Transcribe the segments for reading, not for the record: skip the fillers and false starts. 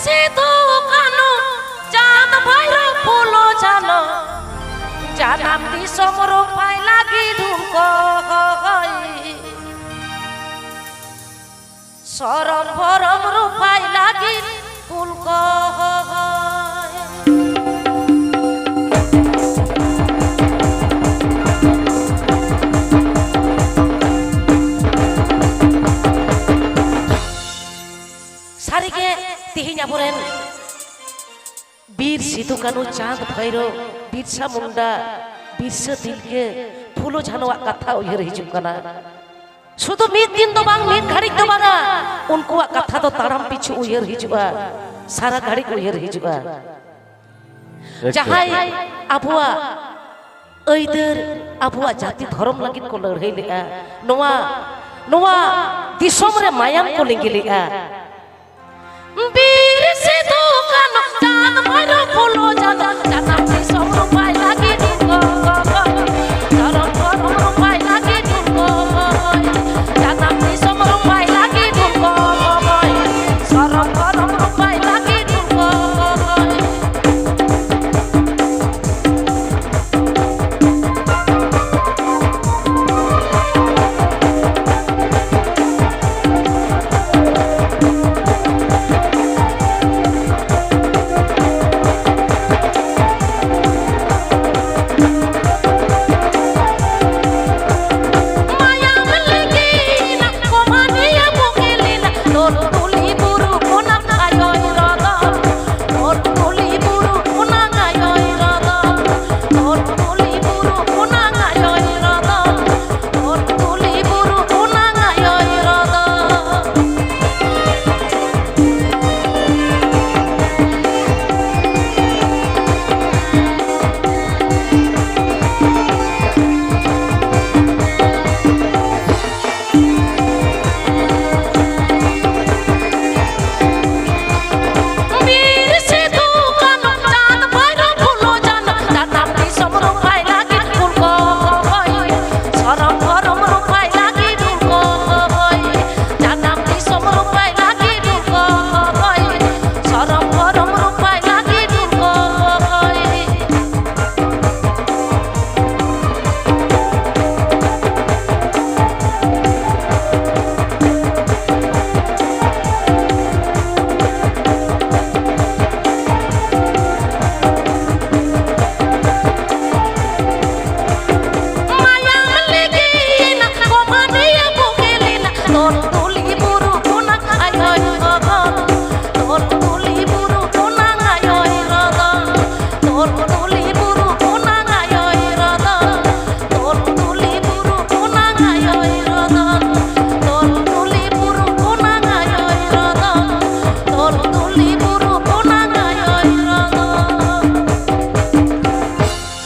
সিধু কানু চাঁদ ভৈরব ফুলো জানো জানাম দিশম রূপাই লাগি ঢুক সরম ভরম রূপাই লাগি ফুলক সারিকে তিহিন আবরেন বীর সিধু কানু চাঁদ ভৈরব বিরসা মুন্ডা বিরসা দিলকে ফুলো ঝানোয়াᱜ কাথা উᱭᱦᱟᱹᱨ ᱦᱤᱡᱩᱜ ᱠᱟᱱᱟ শুধু মিদ দিন তো বাং মিদ ঘাড়ি তো বাঙা উনকুয়াᱜ কথা তো তারাম পিছু উᱭᱦᱟᱹᱨ হিজুগা সারা ঘাড়ি উᱭᱦᱟᱹᱨ হিজুগা যাহাই আবুয়া ᱟᱹᱭᱫᱟᱹᱨ আবুয়া জাতি ধর্ম লাগিত কো লড়াই লেগা নোয়া নোয়া দিশম রে মায়াম কো লিঙ্গি লেগা বীর সিধু কানু চাঁদ ভৈরব ফুলো জানো জানাম দিশম রূপাই লাগি ঢুক সরম ভরম রূপাই লাগি ঢুক জানাম দিশম রূপাই লাগি ঢুক সরম ভরম রূপাই লাগি ঢুক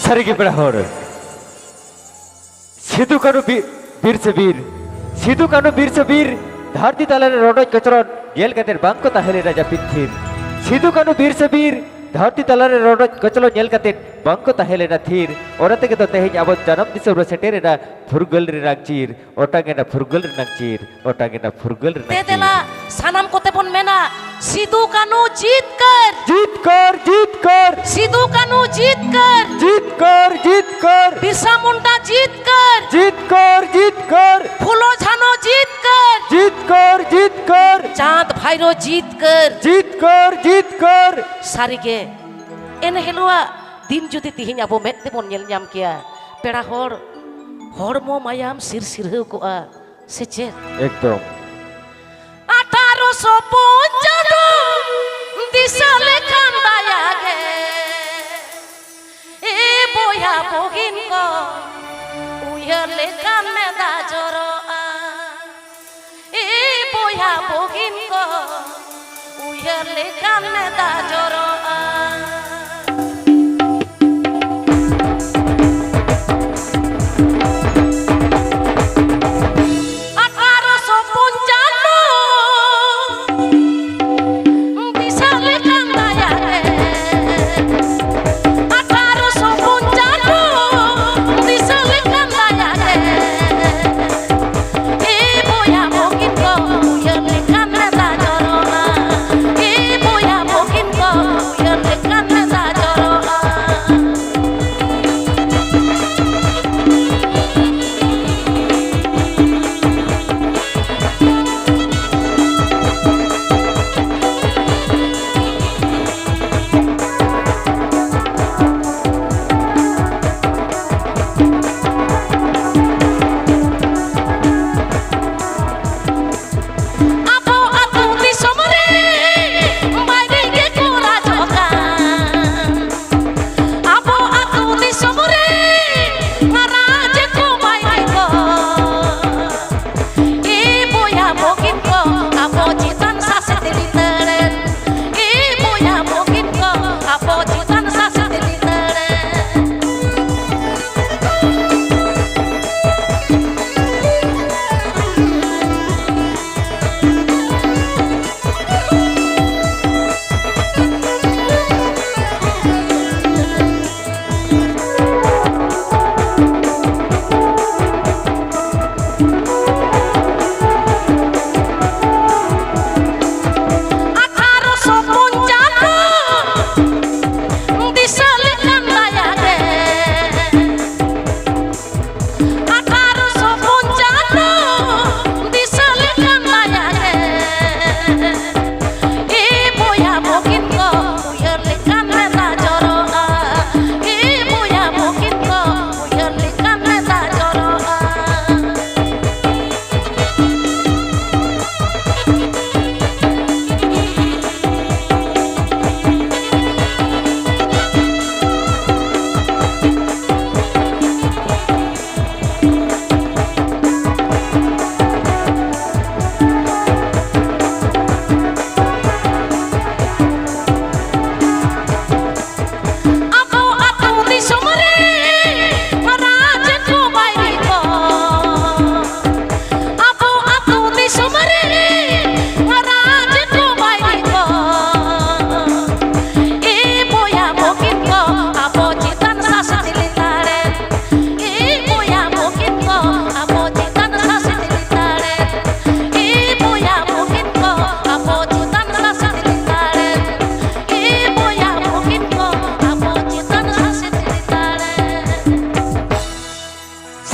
सारी बड़ा हर सिधु कानू वीर से वीर सिधु कानू वीर से वीर धरती तलारे रडज कचरन गेल कतेर बांको ताहेले राजा पिथिर सिधु कानू वीर से वीर धरती तलारे रडज कचलो नेल कतेर बांको ताहेले ना थीर ओराते के तो तेहेज अब जन्म दिसो सेटेरे ना फुरगल रे नागचीर ओटागे ना फुरगल रे नागचीर ओटागे ना फुरगल रे नागचीर देला सानाम कोते बन मेना सिधु कानू जीत कर सिधु कानू जीत कर बिरसा मुंडा जीत कर फूलो झानो जीत कर चांद भैरो जीत कर सारी के एन हेलुआ दिन जुदी तिहिन अब मेते बन नेल ᱧᱟᱢ किया पेड़ा हड़मो मायाम सिर सिरहु कोआ से चेत एकदम 1855 दिशा लेखान दाया गे ए बोया बोगिन को उयर लेखान में दा जरो ए बोया बोगिन को उयर लेखान में दा जरो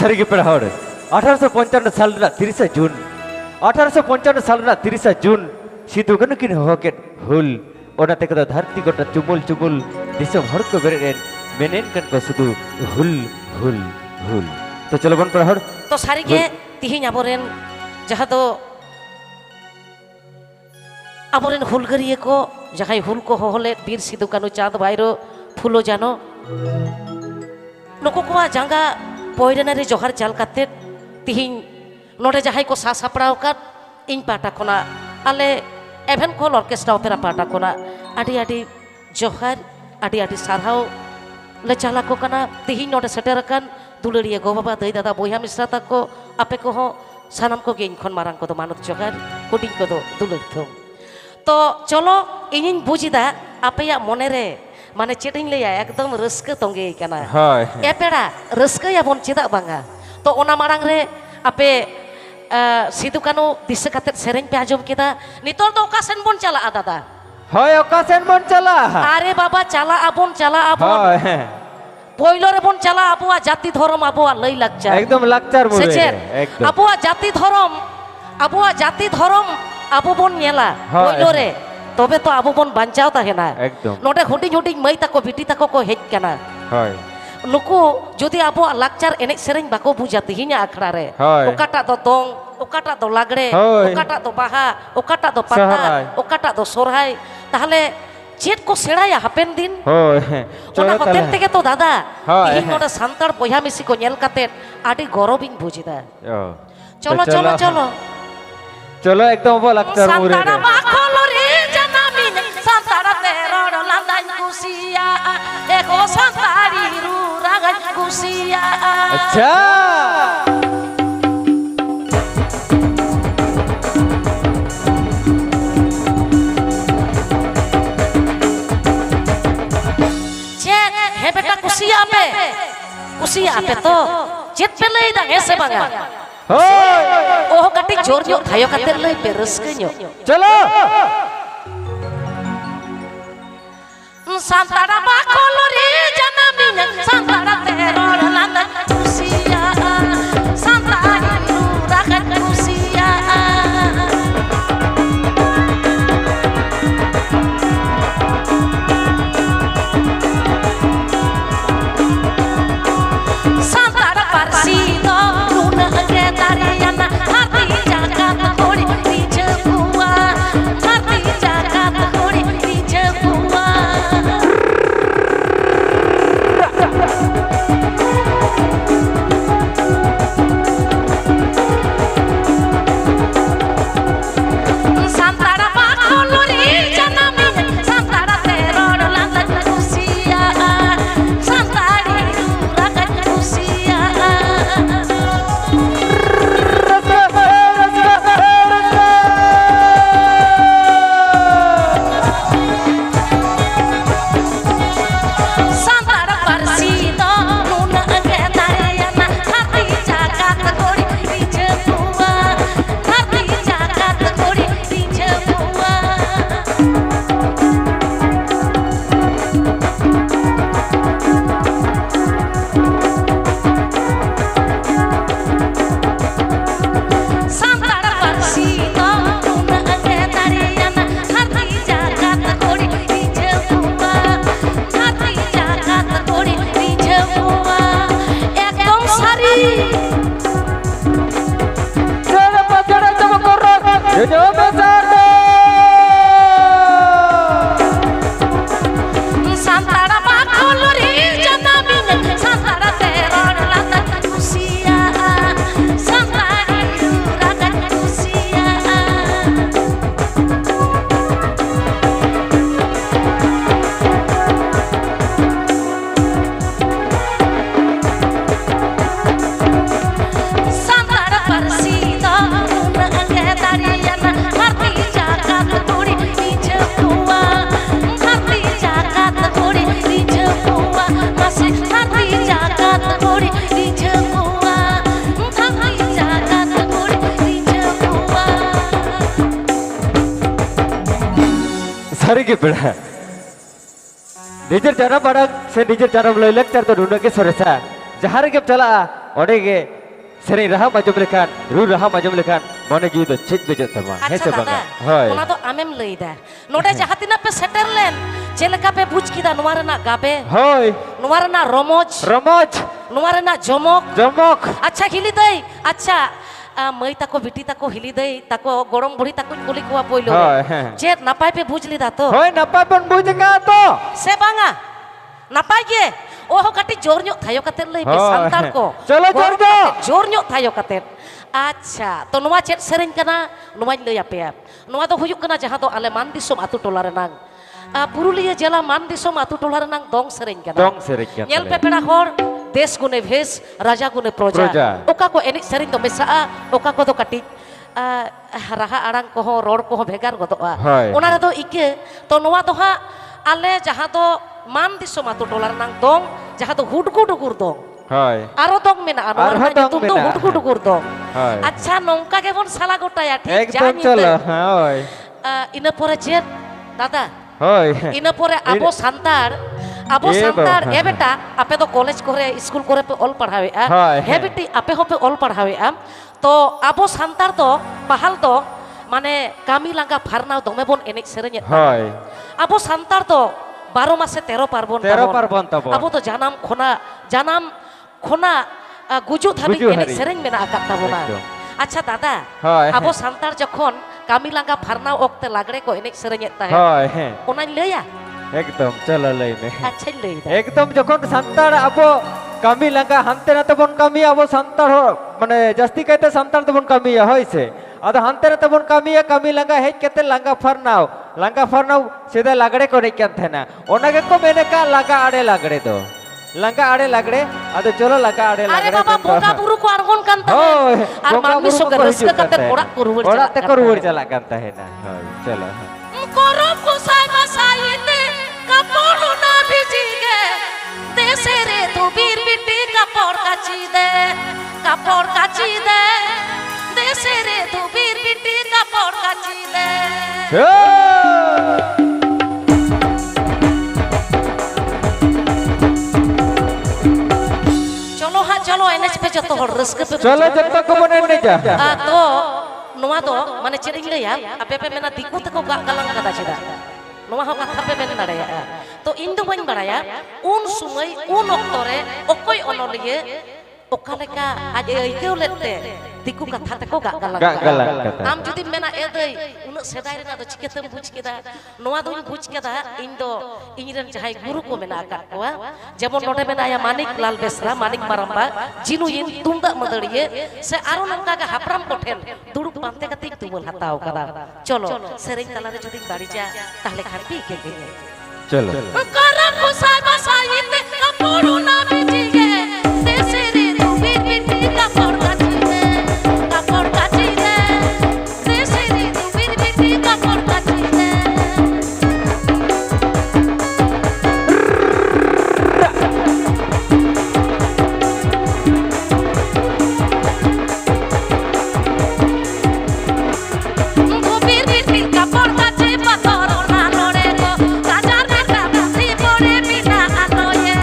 সারিগে পেড়া হর 1855 সাল রা 30 জুন 1855 সাল রা 30 জুন সিধু কানু কিন হকেট হুল ওনা থেকে তো ধরতি গোটা চুমুল চুমুল দিশম হর को বেরেন মেনেন কান को শুধু হুল হুল হুল তো চলো বন পেড়া হর तो सारिगे तिहिं आबोरेन जहाँ दो आबोरेन हुलगारिया को जहाँ हुल को होले बीर सिदु कानु चाँद भाईरो फुलो जानो नुकु को जांगा पयरेनारे जोहार चाल काते तिहिं नोडे जहाँ को सा सापड़ाव का इन पाटा कोना आले एभेन कल अर्केस्ट्रा ओपेरा पाटा कोना आदि आदि जोहार आदि आदि सारहाव ले चाला को कना तिहिं नोडे सेटेरकान दुलरिया गो बाबा दई दादा बया मिश्रा ताको आपे को सानाम को गेन खन मारांग को तो मानत जोगार कुटिंग को तो दुलर थो तो चलो इनिन बुझिदा आपे या मने रे माने चेटिंग लेया एकदम रस्क तंगे कना हाय ए पेड़ा रस्क या बन चेदा बांगा तो ओना मारांग रे आपे सिदु कानु दिसे काते सेरेन पे आजम केदा नितोर तो ओका सेन बन चला दादा हाय ओकासेन बन चला अरे बाबा चला आबन हाय पयलो रे बन चला आबुआ जाति धर्म आबुआ लई लागचा एकदम लाक्चार मुरे सेचेर एकदम आबुआ जाति धर्म आबु बन नेला हाँ, पयलो रे तबे तो आबु बन बांचाव ताहेना एकदम नोडे हुडिंग हुडिंग मई ताको बिटी ताको को हेज काना हाय नुकु जदि आबुआ लाक्चार एने सेरेन बाको बुझा तिहिना आखड़ा रे हाँ। ओकाटा दो दोंग ओकाटा दो लागड़े हाँ। ओकाटा दो बाहा ओकाटा दो पाता सोहराय। ओकाटा दो सोरहाय ताहले चेट को सेड़ाया हापेन दिन हाय ओना चलो होतेन ताले तेगे तो दादा हाँ, तिहिन हाँ। नोडे सांतार बया मिसी को नेल काते आडी गौरविन बुझिदा ओ, चलो तो चलो चलो चलो एकदम वो लाक्चार मुरे सांतारा बाखलो रे जनामिन सांतारा तेरोड लांदान कुसिया एको सांतारी रु रागन कुसिया अच्छा चेक हे बेटा कुसिया पे तो चेत पे लई दा ऐसे बांगा हाय ओह कटी जोर जो थायो काते लई पे रस्कन्यो चलो सांतारा बाखलो रे जनामिन सांतारा तेरोड लांदान कुसिया सांतारी रु रागन कुसिया सांतारा parsido luna ke tariana hati jagat hori dije bua hati jagat hori dije bua Santara bakholo re janamin santara terod landan kusia santari ragan kusia Santara parsido luna ke tariana hati jagat hori dije bua hati jagat hori dije bua Santara parsido luna ke tariana hati jagat hori dije bua hati jagat hori dije bua ekdom sari चलो पकड़ो तुम करो ये जो बेचार दो Santara bakholo re janamin santara terod landan kusia santari ragan kusia Santara parsido luna ke tariana hati jagat hori dije bua hati jagat hori dije bua masih hati jagat hori dije bua hati jagat hori dije bua सारी के पेड़ा निजर जाना पड़ा से निजर जाना बोले lecture तो ढूंढने के सोरेसा जहाँ रे के चला ओडे के ᱥᱮᱨᱮᱧ ᱨᱟᱦᱟᱢ ᱟᱸᱡᱚᱢ ᱞᱮᱠᱷᱟᱱ ᱨᱩ ᱨᱟᱦᱟᱢ ᱟᱸᱡᱚᱢ ᱞᱮᱠᱷᱟᱱ ᱢᱚᱱᱮ ᱡᱤᱣᱤ ᱫᱚ ᱪᱮᱫ ᱵᱩᱡᱷᱟᱹᱜ ᱛᱟᱢᱟ ᱦᱮᱸ ᱟᱪᱪᱷᱟ ᱥᱮ ᱵᱟᱝᱟ ᱫᱟᱫᱟ ᱦᱳᱭ ᱚᱱᱟ ᱫᱚ ᱟᱢᱮᱢ ᱞᱟᱹᱭᱫᱟ ᱱᱚᱰᱮ ᱡᱟᱦᱟᱸ ᱛᱤᱱᱟᱹᱜ ᱯᱮ ᱥᱮᱴᱮᱨ ᱞᱮᱱ ᱪᱮᱫ ᱞᱮᱠᱟ ᱯᱮ ᱵᱩᱡ ᱠᱮᱫᱟ ᱱᱚᱣᱟ ᱨᱮᱱᱟᱜ ᱜᱟᱵᱮ ᱦᱳᱭ ᱱᱚᱣᱟ ᱨᱮᱱᱟᱜ ᱨᱚᱢᱚᱡ ᱨᱚᱢᱚᱡᱽ ᱱᱚᱣᱟ ᱨᱮᱱᱟᱜ ᱡᱚᱢᱚᱠ ᱡᱚᱢᱚᱠ আচ্ছা হিলি দেই আচ্ছা মাই তাকো বিটি তাকো হিলি দেই তাকো গরম বুড়ি তাকো কুলি কুয়া পইলো হয়, হ্যাঁ। যে নাপাই পে বুঝলি দা তো ᱦᱳᱭ ᱱᱟᱯᱟᱭ ᱵᱚᱱ ᱵᱩᱡᱽ ᱟᱠᱟᱫ ᱛᱚ সে বাঙা নাপাই গে ওহো কাটি জোর ᱧᱚᱜ থায়ো কাতে লই বে হয়, সান্তার হ্যাঁ। কো চলো, গরম চলো। কাতে জোর ᱧᱚᱜ থায়ো কাতে আচ্ছা তো নোয়া চেত সেরেন কানা নোয়াই লই আপেয়া নোয়া দো হুয়ুক কানা জাহা দো আলে মান দিসᱚᱢ আতু ᱴᱚᱞᱟ ᱨᱮᱱᱟᱝ পুরুলিয়া জেলা মান দিসᱚᱢ আতু ᱴᱚᱞᱟ ᱨᱮᱱᱟᱝ দong সেরেন কানা ᱫᱚᱝ ᱥᱮᱨᱮᱧ ᱠᱟᱱ ᱧᱮᱞ ᱯᱮ ᱛᱟᱞᱮᱭᱟ ᱯᱮᱲᱟ ᱦᱚᱲ দেশ গুনে ভেস রাজা গুনে প্রজা প্রজা। ওকা কো এনিক সেরিন দো মেসাআ ওকা কো দো কাটি রাহা আড়াং কো রড় কো ভেগার গদোয়া হয়। ওনা রে দো ইকে তো নোয়া দো হা আলে জাহা দো মান দিসᱚᱢ আতু ᱴᱚᱞᱟ ᱨᱮᱱᱟᱝ দং জাহা দো হুডগু ডুগুর দং ᱦᱳᱭ আরো দং মেনাআ নোয়া আরো ᱨᱮᱱᱟᱜ দং ᱧᱩᱛᱩᱢ ᱫᱚ মেনাᱜᱼᱟ। হুডগু ডুগুর দং হয় আচ্ছা নংকা গেবন সালা গোটায়া ঠিক একদম জানি চলো হ্যাঁ ইনা পরে চেত দাদা হয় ইনা পরে আবো সান্তার আবো এ সান্তার বাবা। এ বেটা আপে তো কলেজ করে স্কুল করে পে অল পড়াবে হয়, হে হ্যাঁ। বেটি আপে হপে অল পড়াবে তো আবো সান্তার তো পাহাল তো মানে কামি লাঙ্গা ফারনাও দমে বন এনিক সেরেঞ্জ হয় আবো সান্তার তো 12 মাসে 13 পার্বণ 13 পার্বণ তাবন। আবো তো জানাম খোনা গুজু ধাবি গুজু এনিক হারি। সেরেঞ্জ মেনা আকাত তাবনা একদম। আচ্ছা দাদা হয়, আবো হ্যাঁ। সান্তার যখন কামি লাঙ্গা ফারনাও অক্তে লাগড়ে কো এনিক সেরেঞ্জ তাহে হয় হ্যাঁ ওনাই লইয়া একদম চলো লই মে আচ্ছা লই দা একদম যখন সান্তার আবো কামি লাগা হানতে নাতে বন কামি আবো সান্তার মানে জাস্তি কাইতে সান্তার তবন কামিয়া হইছে আদো হানতে নাতে বন কামিয়া কামি লাগা হেজ কেতে লাঙ্গা ফারনাও সেদা লাগড়ে করে কেন থেনা ওনাকে কো মেনে কা লাগা আড়ে লাগড়ে দো লাঙ্গা আড়ে লাগড়ে আদো চলো লাগা আড়ে আরে লাগড়ে বাবা বোগা বুরু কো আরগন কান হয় আর মানমি সঙ্গে রস্কা কাতে ওড়াক কো রুবড় ওড়াক তে কো রুবড় চালা কান তাহেনা হয় চলো করম কুসাই বাসাইতে কাপড় না ভিজিগে দেশে রে তো বীর বিটি কাপড় কাচি দে দেশে রে তো বীর বিটি কাপড় কাচি দে চলো হ্যাঁ চলো এনএচ পে যত হড় রস্কা পে চলো যত কো বনে নে যা তো নোয়া দো মানে চেরিং লইয়া আপে পে মেনা দিকু তেকো গালাং কাদা চিদা নোয়া হো কথা পে মেন নাড়ায়া তো ইন দো বাইন বাড়ায়া উন সুময় উন অক্তরে অকই অনলিয়ে ওকালেকা আজ আইকেও লেতে দিকু কথা তেকো গালাং গালাং কাদা। আম যদি মেনা এ দেই উন সেদাই রেনা দো চিকেতেম বুঝ কেদা নোয়া দো বুঝ কেদা ইন দো ইনরেন যাহাই গুরু কো মেনা আকা কোয়া যেমন নটে মেনায়া মানিক লাল বেসরা মানিক মারাম্বা জিনু ইন তুমদা মদড়িয়ে সে আরো নঙ্কা গা হাপরাম কোঠেন দুড়ুপ পান্তে কাতে তুমুল হাতাও কাদা চলো সেরেন তালারে যদি বাড়ি যা তাহলে খাটি কে কে চলো করম কুসাই বাসাইতে কাপড় না ভিজিগে দেশে রে তুমি বিটি কাপড় কাচি দে দেশে রে তুমি বিটি কাপড় কাচি দে ধুবির বিটি কাপড় কাচে পাথর না নড়ে গো রাজার বেটা বাসি পড়ে বিনা আলোয়ে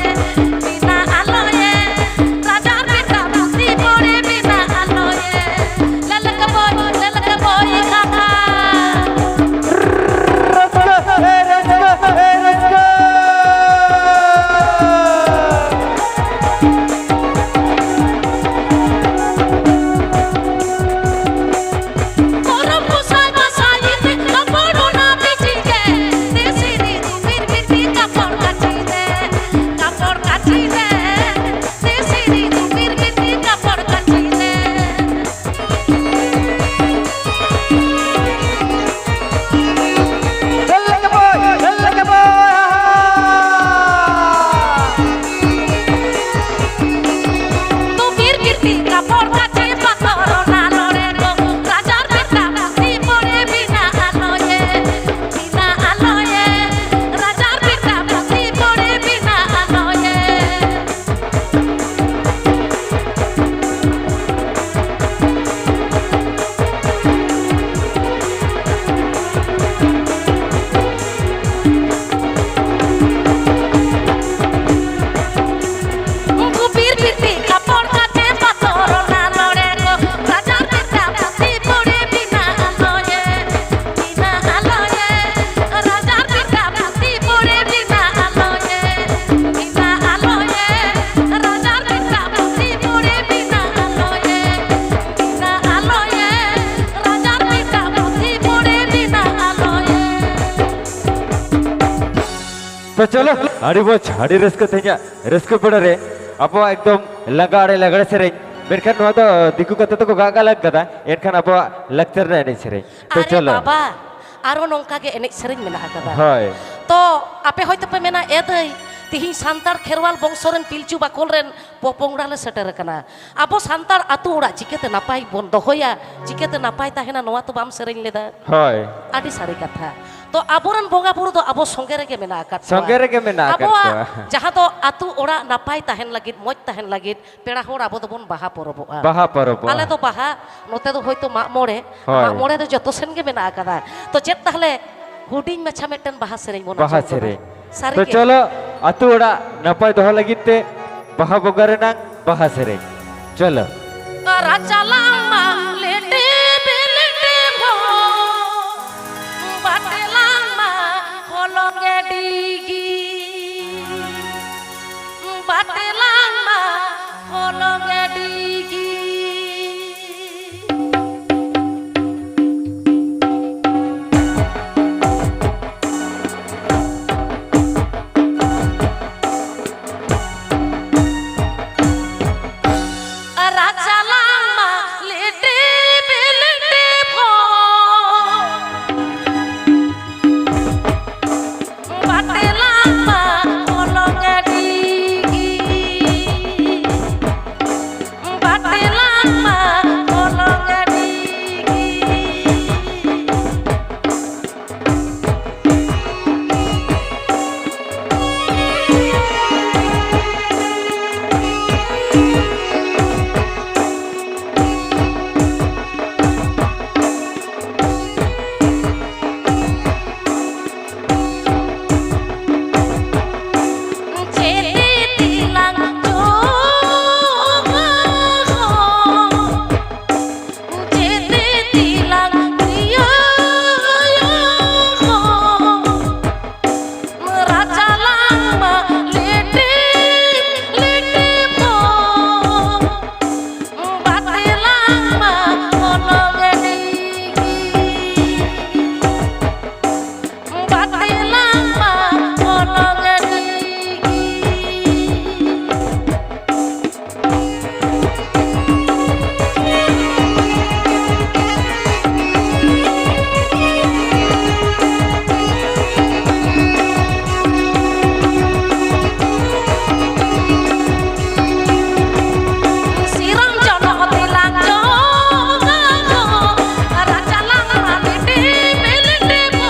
तो चलो आड़ी बोझ आड़ी रस्को तेजा रस्को पड़ा रे अपो एकदम लगाड़े सेरें मेरखान नवा तो दिकु कते तो गागा लग गदा एनखान अपो लक्चर ना एने सेरें तो अरे चलो बाबा आरो नौका के एने सेरें मेना आकदा हाय तो आपे होयतो पे मेना एदई तिहिं सांतार खेरवाल बंशरेन पिलचु बाकोल रेन पोपोंगड़ा ले सेटर कना आबो सांतार आतु ओड़ा चिकेते नापाय बन दोहया चिकेते नापाय ताहेना नवा तो बाम सेरें लेदा हाय आदि सारी कथा तो आबोरन बोंगा बुरु दो आबो संगे रेगे मेना आकात संगे रेगे मेना आकात आबो कोआ। जहां तो आतु ओड़ा नापाय ताहेन लागित मoj ताहेन लागित पेड़ा होड़ आबो तो बोन बाहा परबोआ बाहा परब आले तो बाहा नोते तो होयतो माग मोड़े तो जतो सेन गे मेना आकादा तो चेत ताहले हुडिंग मछा मेटन बाहा सेरें बोन बाहा सेरें सारी तो के चलो आतु ओड़ा नपाय दोह लगित ते बाहा बोगारे नांग बाहा सेरें चलो राजा लामा लेटे बेलेटे भो बाटे लामा होलोंगे डिगी बाटे लामा होलोंगे डिगी राजा लामा लेटे बेलेटे भो बाटे लामा होलोंगे डिगी बाटे लामा होलोंगे डिगी जेते तिलांग जोगा जेते तिलांग प्रिया राजा लामा लेटे लेटे भो बाटे लामा होलोंगे डिगी बाटे लामा होलोंगे डिगी Siram jono tilang joga raja lama lete belete bo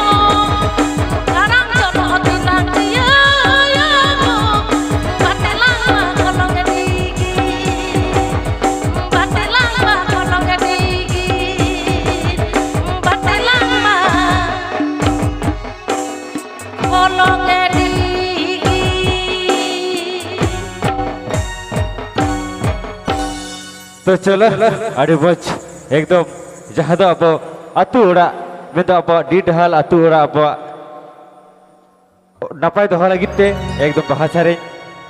karang jono tilang dia ya bo bate lama kolong digi bate lama kolong digi bate lama kolong digi तो चलो आड़ी बोझ एकदम जहाँ दो अपो आतु ओड़ा में तो अपो डीडहाल आतु ओड़ा अपो नपाय दोह लगित ते एकदम बाहा सेरें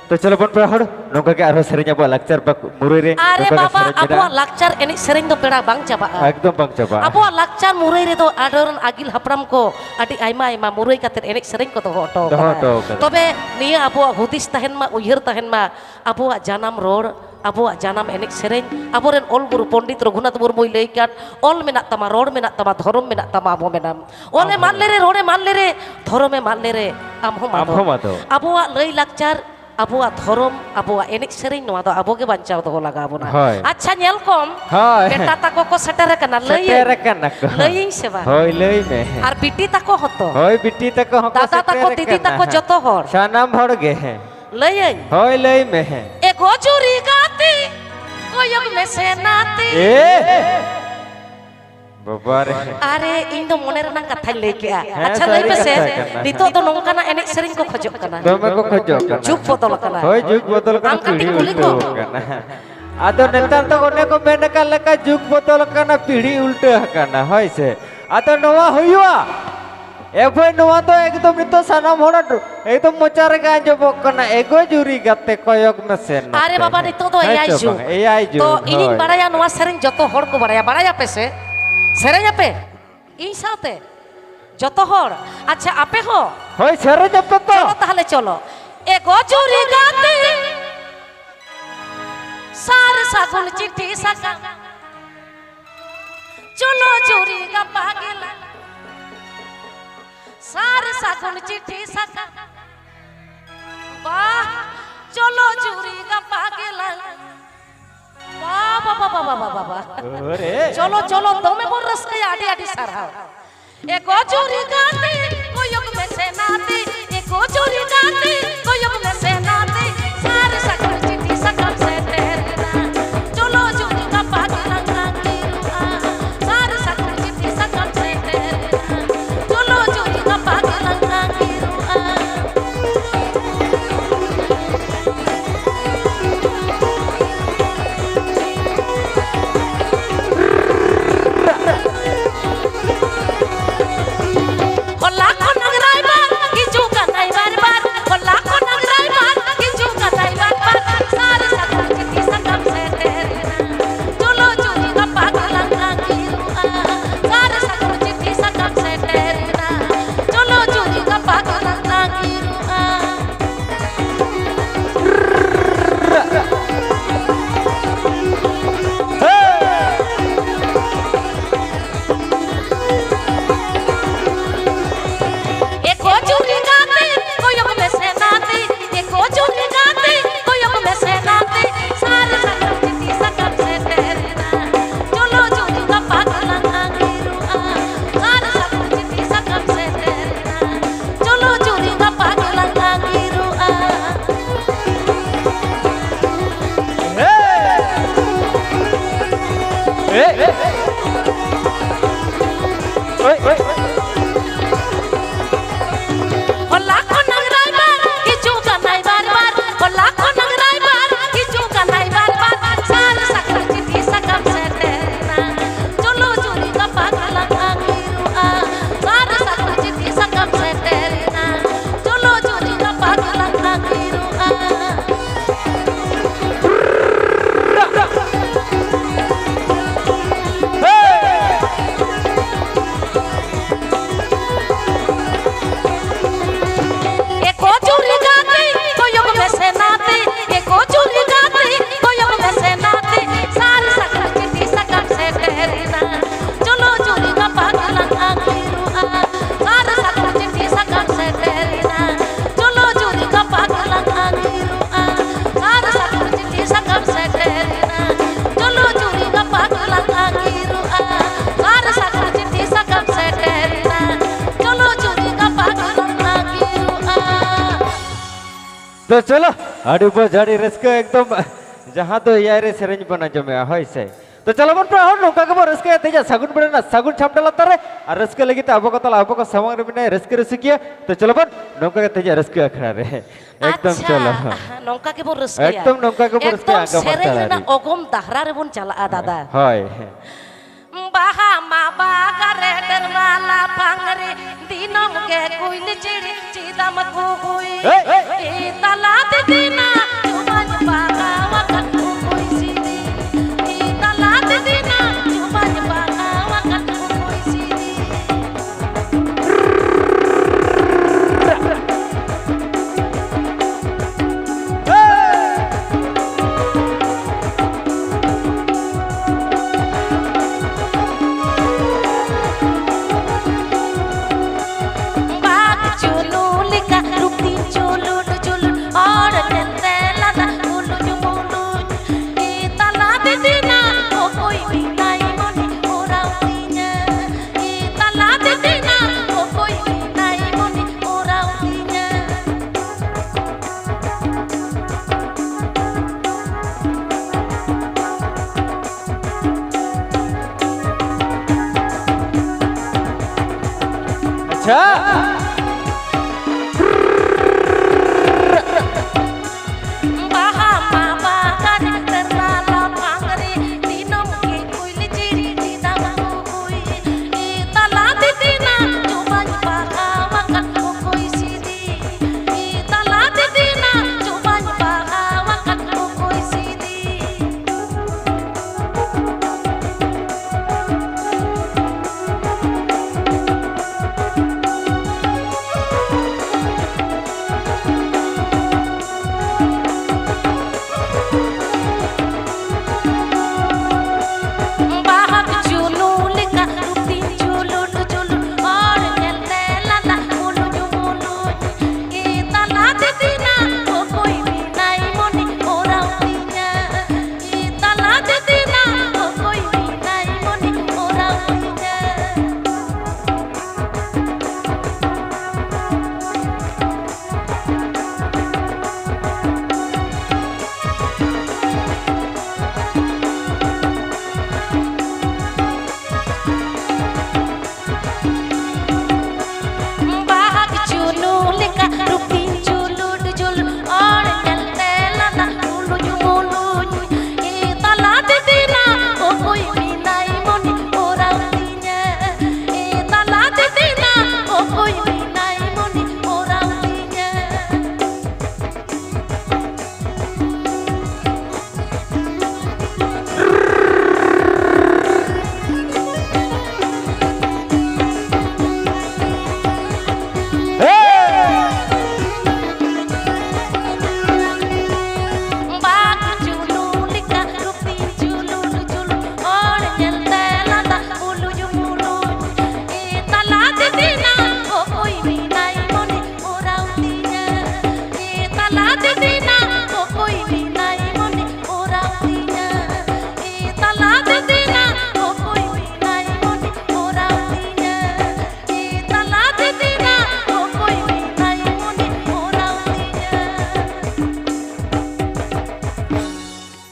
तो चलो बन पड़ा हड़ नौका के आरो सेरें अपो लक्चर बक मुरुई रे अरे नौका के बाबा सेरें जेदा अबुआ लाक्चर एने सेरें दो पेड़ा बांग चाबाआ एकदम बंग चबा अबुआ लाक्चर मुरई रे दो आडोरन आगिल हपराम को आटी आयमा आयमा मुरई काते एने सेरें को दोहो दोहो हटो कदा। तबे निया अबुआ हुदिस तहन मा उयहर तहन मा अबुआ जानम रोड अबुआ जानम एने सेरें अबोरेन ओल गुरु पंडित रघुनाथ मुर्मुई लई काट ओल मेना तमा रोड मेना तमा धर्म मेना तमा अबो मेनाम ओले मान ले रे रोडे मान ले रे धर्मे मान ले रे आमहो आमहो मादो मादो। अबुआ लई लाक्चर अबुआ धर्म अबुआ एने सेरें नोआ दो अबोगे बांचाव दोहो लगा अबोना हाय। अच्छा नेल कम हाय। बेटा ताको को सेटर कना लई सेटर कना को। लई सेवा होय लई में আর বিটি তাকো হতো होय बिट्टी तक हको দাদা তাকো দিদি তাকো যত হর सानाम भड़ गे हैं লই আই होय लई में है এ গজুরি গাতি কয়ক মেসে নাতি ए बाबा रे আরে ইন দো মনের না কথা লই কে হ্যাঁ, আচ্ছা লই সারি পেছে কথা কানা। নিতো তো নংকানা এনে সেরিং কো খজক কানা तुम्हें को खोजो करना যুগ বদল কানা होय जुग बदल करना आम काटी पीढ़ी कुली उल्टो को। करना आदो नेतार तो कोने को मेन का लका जुग बदल करना पीढ़ी उल्टो करना होय से आदो नवा हुआ एभय नवा तो एकदम नितो सानाम होड़ा एकदम मोचार का जो बकना एगो जुरी गाते कयक में से আরে বাবা নিতো তো এআই যুগ एआई जुग তো ইনিন বাড়ায়া নোয়া সেরিং যত হর কো বাড়ায়া বাড়ায়া পেছে সেরেং আপে ই সাথে যত হর আচ্ছা আপে হো হয় সেরে যাব তো চলো তাহলে চলো এ গজুরি গাতে সার সাগুন চিঠি সাকা চলো জুরি গা পাগলা সার সাগুন চিঠি সাকা বাহ চলো জুরি গা পাগলা বাবা বাবা বাবা বাবা ওরে চলো চলো তুমি বড় রসকে আডি আডি সারাও এ গজুরি গাতে কোয়ক মে সে নাতে এ গজুরি গাতে কোয়ক মে সে নাতে সার সাগর চিঠি সকল সে তেরে না চলো জুরি কা পাগলা গাঙ্গি রুआ সার সাগর চিঠি সকল সে তেরে না চলো জুরি কা পাগলা গাঙ্গি রুआ तो चलो आड़ी बजाड़ी रस्का एकदम जहाँ तो यारे सेरेंज बना जमे है से तो चलो बन पर हर नौका के बार रस्का तेजा सागुन बने ना सागुन छापने लगता रहे और रस्के लगी तो अब को समांग में रस्के रस्किया तो चलो बन नौका के तेजा रस्के अखड़ा रहे एकदम चलो नौका के बोर रस्के एकदम नौका के बोर रस्के आगे बढ़ता रहे ना ओगम दहरा रे बुन चला दादा हाय बाहा मा बागरे दरवाला पांगरे दिनम के कोइल चिड़ी चिदम को कोई ए तलात दिना जुबान बागा वकत को कोई सीधी ए तलात दिना जुबान बागा वकत को कोई सीधी अच्छा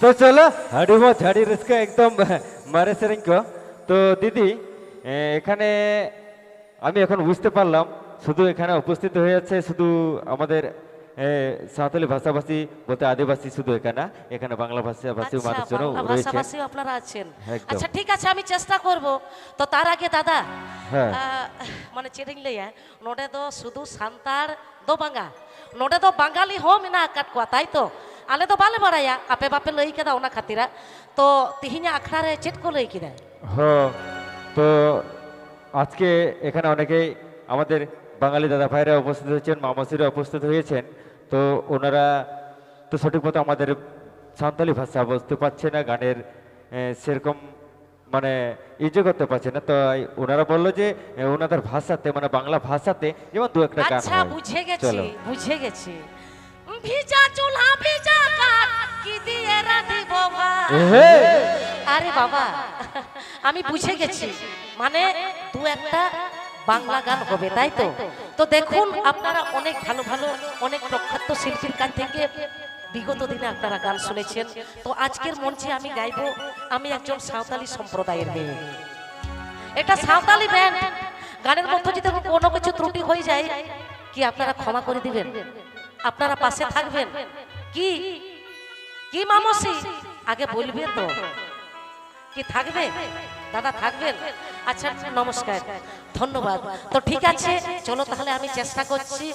तो चलो हाड़ी मत झाड़ी रिस्का एकदम মারে সেরেন কো তো দিদি এখানে আমি এখন বুঝতে পারলাম শুধু এখানে উপস্থিত হয়ে আছে শুধু আমাদের সাঁওতালি ভাষাভাষী বলতে আদিবাসী শুধু এখানে এখানে বাংলা ভাষাভাষী আচ্ছা, মানুষজন বাংলা রয়েছে ভাষাভাষী আপনারা আছেন একদম। আচ্ছা ঠিক আছে আমি চেষ্টা করব তো তার আগে দাদা হ্যাঁ। মানে চেরিং লইয়া নোডে তো শুধু সান্তার দো বাঙ্গা নোডে তো বাঙালি হো মিনা কাট কোয়া তাই তো আলে তো বালে বাড়াইয়া আপে বাপে লই কেদা ওনা খাতিরা তো তিহিনা আখড়ারে চেট কো লই কিনা হ্যাঁ তো আজকে এখানে অনেকেই আমাদের বাঙালি দাদা ভাইরা উপস্থিত হয়েছেন মামাসিরা উপস্থিত হয়েছেন তো ওনারা তো সঠিক মতো আমাদের সাঁওতালি ভাষা বুঝতে পারছে না গানের সেরকম মানে ইজে করতে পারছে না তো ওনারা বললো যে ওনাদের ভাষাতে মানে বাংলা ভাষাতে যেমন দু একটা গান আচ্ছা হয়। বুঝে গেছি চলো। বুঝে গেছি ভিজা চুলা ভিজা কাঠ কি দিয়ে রাঁধিব ভাত এহে, আরে বাবা আমি বুঝে গেছি মানে দু একটা বাংলা গান হবে তাই তো তো দেখুন আপনারা অনেক ভালো ভালো অনেক প্রখ্যাত শিল্পীর কাছ থেকে বিগত দিনে আপনারা গান শুনেছেন তো আজকের মঞ্চে আমি গাইবো আমি একজন সাঁওতালি সম্প্রদায়ের মেয়ে এটা সাঁওতালি ব্যান্ড গানের মধ্যে যদি কোনো কিছু ত্রুটি হয়ে যায় কি আপনারা ক্ষমা করে দিবেন আপনারা পাশে থাকবেন কি কি মামসি আগে বলবে তো কি থাকবে দাদা থাকবেন আচ্ছা নমস্কার ধন্যবাদ তো ঠিক আছে চলো তাহলে আমি চেষ্টা করছি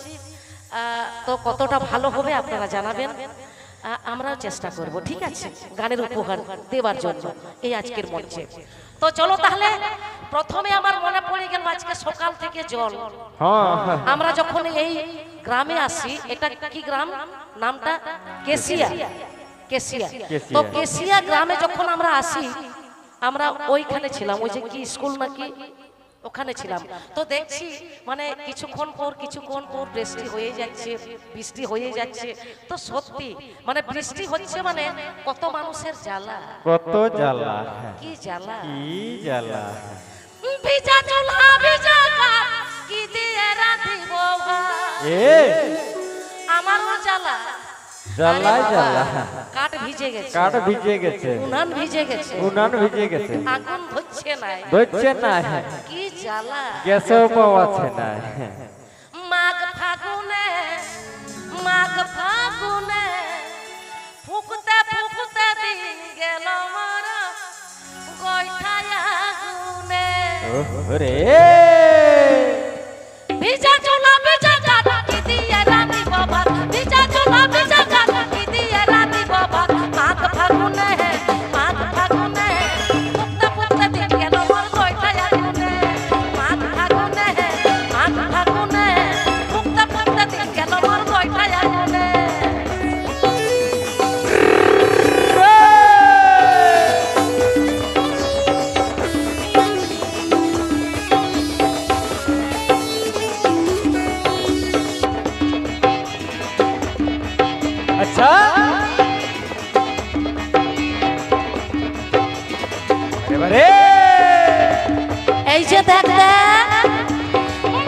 তো কতটা ভালো হবে আপনারা জানাবেন আমরাও চেষ্টা করব ঠিক আছে গানের উপহার দেওয়ার জন্য এই আজকের মঞ্চে তো চলো তাহলে প্রথমে আমার মনে পড়ে গেল আজকে সকাল থেকে জল হ্যাঁ হ্যাঁ, আমরা যখন এই গ্রামে আসি এটা কি গ্রাম নামটা কেসিয়া কেসিয়া কেসিয়া। তো কেসিয়া গ্রামে যখন আমরা আসি আমরা ওইখানে ছিলাম ওই যে কি স্কুল নাকি ওখানে ছিলাম তো দেখছি মানে কিছুক্ষণ পর বৃষ্টি হয়ে যাচ্ছে তো সত্যি মানে বৃষ্টি হচ্ছে মানে কত মানুষের জ্বালা কত জ্বালা কি জ্বালা কি জ্বালা ভিজা চুলা ভিজা কাঠ কি দিয়ে রাঁধিব ভাত এ আমারও জ্বালা জ্বালাই আরে বাবা, জ্বালা কাঠ ভিজে গেছে কাঠ ভিজে গেছে উনান ভিজে গেছে উনান ভিজে গেছে আগুন ধরছে না ধরছে না কি জ্বালা গ্যাসও পাওয়াছে না মাঘ ফাগুনে ফুকতে ফুকতে দিন গেল আমার গয়ঠায় আগুনে রে ভিজা চুলা ভিজা কাঠ কি দিয়ে রাঁধিব ভাত ভিজা চুলা ভিজা কাঠ কি দিয়ে রাঁধিব ভাত মাঘ ফাগুনে ফুকতে ফুকতে দিন গেল আমার গয়ঠায় আগুনে মাঘ ফাগুনে ফুকতে ফুকতে দিন গেল আমার গয়ঠায় আগুনে আচ্ছা এবারে এই যে দেখ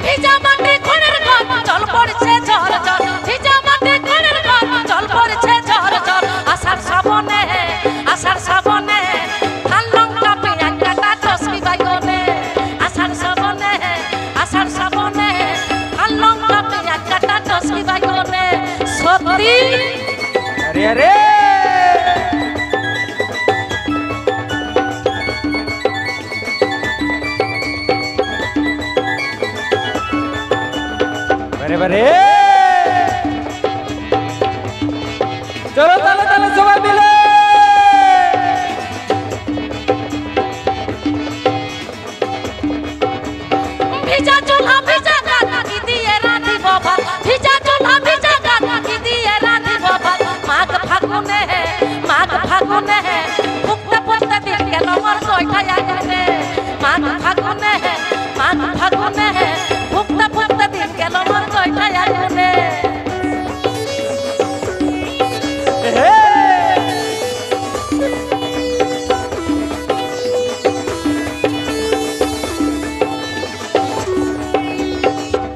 ভিজা মাটি খড়ের ঘর জল পড়ছে ঝড় ঝড় ভিজা মাটি খড়ের ঘর জল পড়ছে ঝড় ঝড় আষাঢ় শ্রাবণে ধান লঙ্কা পেঁয়াজ কাটা টসকি বাইগনে আষাঢ় শ্রাবণে ধান লঙ্কা পেঁয়াজ কাটা টসকি বাইগনে সত্যি আরে আরে বারে বারে চলো তাহলে তাহলে সবাই মিলে ভিজা চুলা ভিজা কাঠ কি দিয়ে রাঁধিব ভাত ভিজা চুলা ভিজা কাঠ কি দিয়ে রাঁধিব ভাত মাঘ ফাগুনে ফুকতে ফুকতে দিন গেল আমার গয়ঠায় আগুনে মাঘ ফাগুনে ফুকতে ফুকতে দিন গেল আমার গয়ঠায় আগুনে হে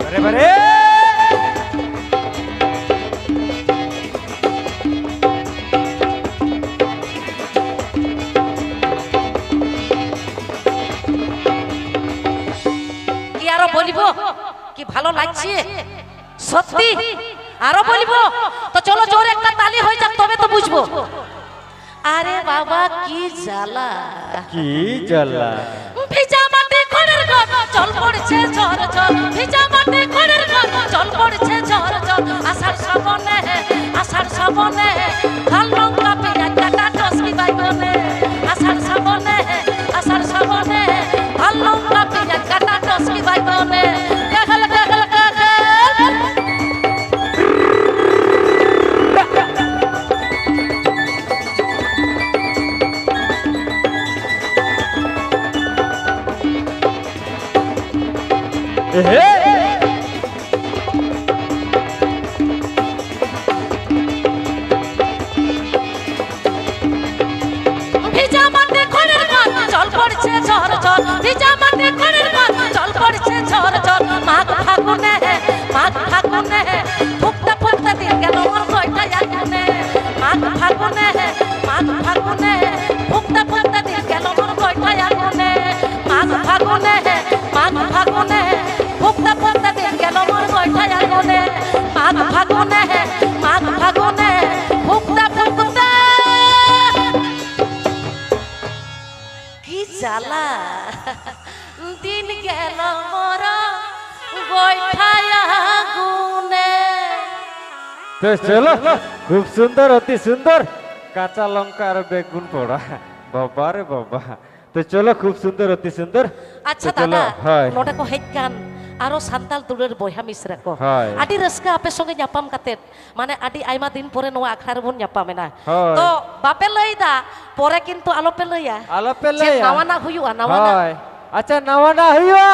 বারে বারে কি ভালো লাগছে সত্যি আরো বলবো তো চলো জোরে একটা তালি হয়ে যাক তবে তো বুঝবো আরে বাবা কি জ্বালা কি জ্বালা ভিজা মাটি খড়ের ঘর জল পড়ছে ঝড় ঝড় ভিজা মাটি খড়ের ঘর জল পড়ছে ঝড় ঝড় আষাঢ় শ্রাবণে লাল লঙ্কা পেঁয়াজ কাটা টসকি বাইগনে আষাঢ় শ্রাবণে লাল লঙ্কা পেঁয়াজ কাটা টসকি বাইগনে কাকাল কাকাল কাকাল হে ভিজা মাটি খড়ের ঘর জল পড়ছে ঝড় ঝড় ভিজা মাটি খড়ের ঘর জল পড়ছে ঝড় ঝড় মাঘ ফাগুনে ফুকতে ফুকতে দিন গেল মোর গয়টা আগুনে মাঘ ফাগুনে ফুকতে ফুকতে দিন গেল মোর গয়টা আগুনে মাঘ ফাগুনে ফুকতে ফুকতে দিন গেল মোর গয়টা আগুনে মাঘ ফাগুনে ফুকতে ফুকতে কি জ্বালা দিন গেল মোর গয়ঠায় আগুনে তো চলো খুব সুন্দর অতি সুন্দর কাঁচা লঙ্কা আর বেগুন পোড়া বাবা রে বাবা তো চলো খুব সুন্দর অতি সুন্দর আচ্ছা তো চলো, দাদা হয় নোটা ko headkan aro santal tuler boyha misra ko হয় adi raska ape songe nyapam katet মানে আদি আইমা দিন পরে নোয়া আখার বন nyapam না হয়। তো বাপে লইদা পরে কিন্তু আলোপে লইয়া আলাপে যে লইয়া। নাওয়া না হুইয়া নাওয়া না হয় আচ্ছা নাওয়া না হইয়া